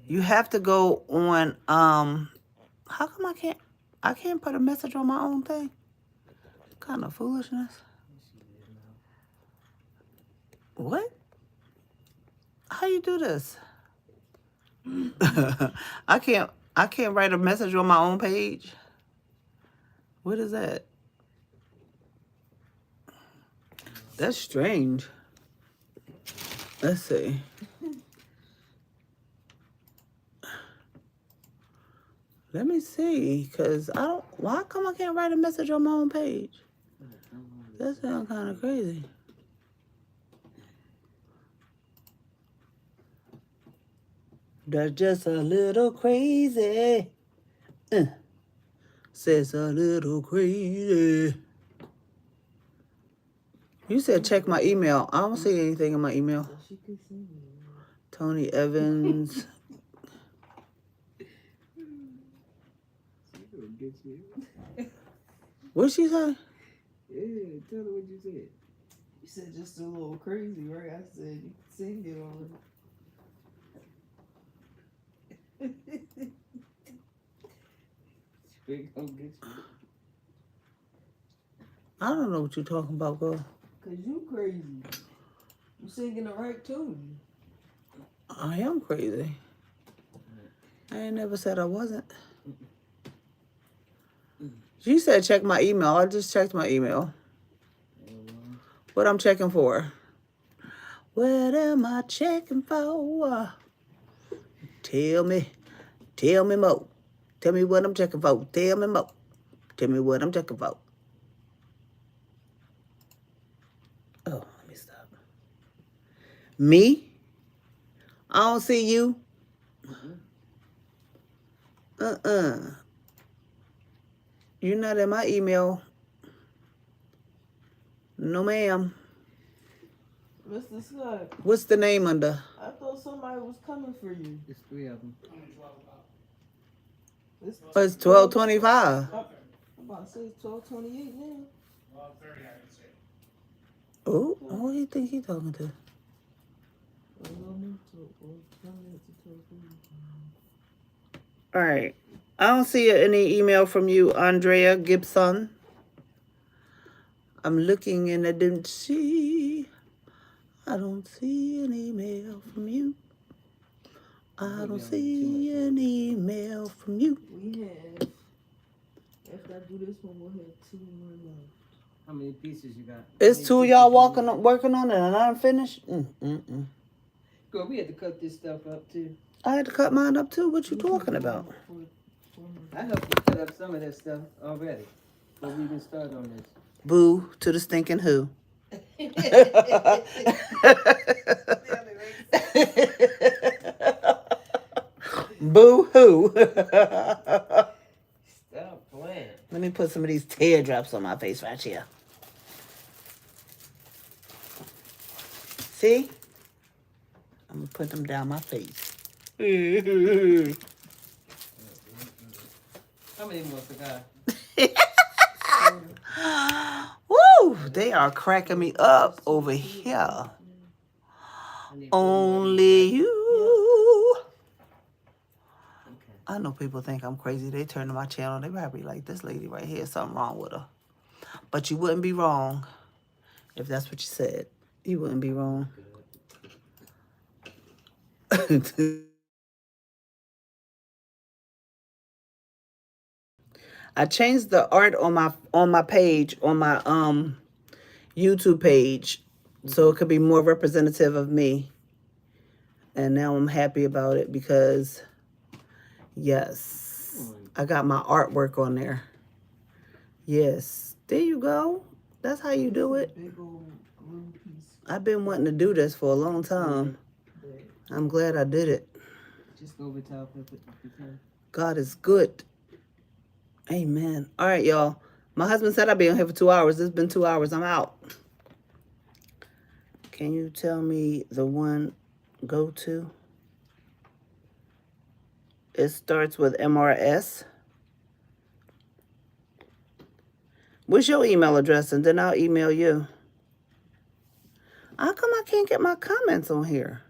You have to go on, how come I can't put a message on my own thing? Kind of foolishness. What? How you do this? I can't write a message on my own page. What is that? That's strange. Let's see. Let me see, cause I don't. Why come I can't write a message on my own page? That sounds kind of crazy. That's just a little crazy. Says a little crazy. You said check my email. I don't see anything in my email. Tony Evans. What'd she say? Yeah, tell her what you said. You said just a little crazy, right? I said you can sing it already. I don't know what you're talking about, girl. Cause you crazy. You singing the right tune. I am crazy. I ain't never said I wasn't. She said check my email. I just checked my email. What I'm checking for? What am I checking for? Tell me more. Tell me what I'm checking for. Tell me more. Tell me what I'm checking for. Oh, let me stop. Me? I don't see you. You're not in my email. No, ma'am. Mr. Scott. What's the name under? I thought somebody was coming for you. There's 3 of them. It's 12:25. I'm about to say it's 12:28 now. 12:30, I can say. Oh, who do you think he's talking to? All right. I don't see any email from you, Andrea Gibson. I'm looking and I don't see an email from you. I don't see an email from you. We have, after I do this one, we'll have 2 more left. How many pieces you got? It's 2 of y'all working on it and I'm finished? Girl, we had to cut this stuff up too. I had to cut mine up too. What you talking about? I helped you cut up some of that stuff already. Before we even started on this. Boo to the stinking who. Boo hoo. Stop playing. Let me put some of these teardrops on my face right here. See? I'm going to put them down my face. How many more cigars? Woo! They are cracking me up over here. Only you. I know people think I'm crazy. They turn to my channel. They probably like, this lady right here, something wrong with her. But you wouldn't be wrong if that's what you said. You wouldn't be wrong. I changed the art on my page, on my YouTube page, so it could be more representative of me. And now I'm happy about it because, yes, I got my artwork on there. Yes, there you go. That's how you do it. I've been wanting to do this for a long time. I'm glad I did it. Just go over top of it if you can. God is good. Amen. All right, y'all. My husband said I'd be on here for 2 hours. It's been 2 hours. I'm out. Can you tell me the one go to? It starts with MRS. What's your email address? And then I'll email you. How come I can't get my comments on here?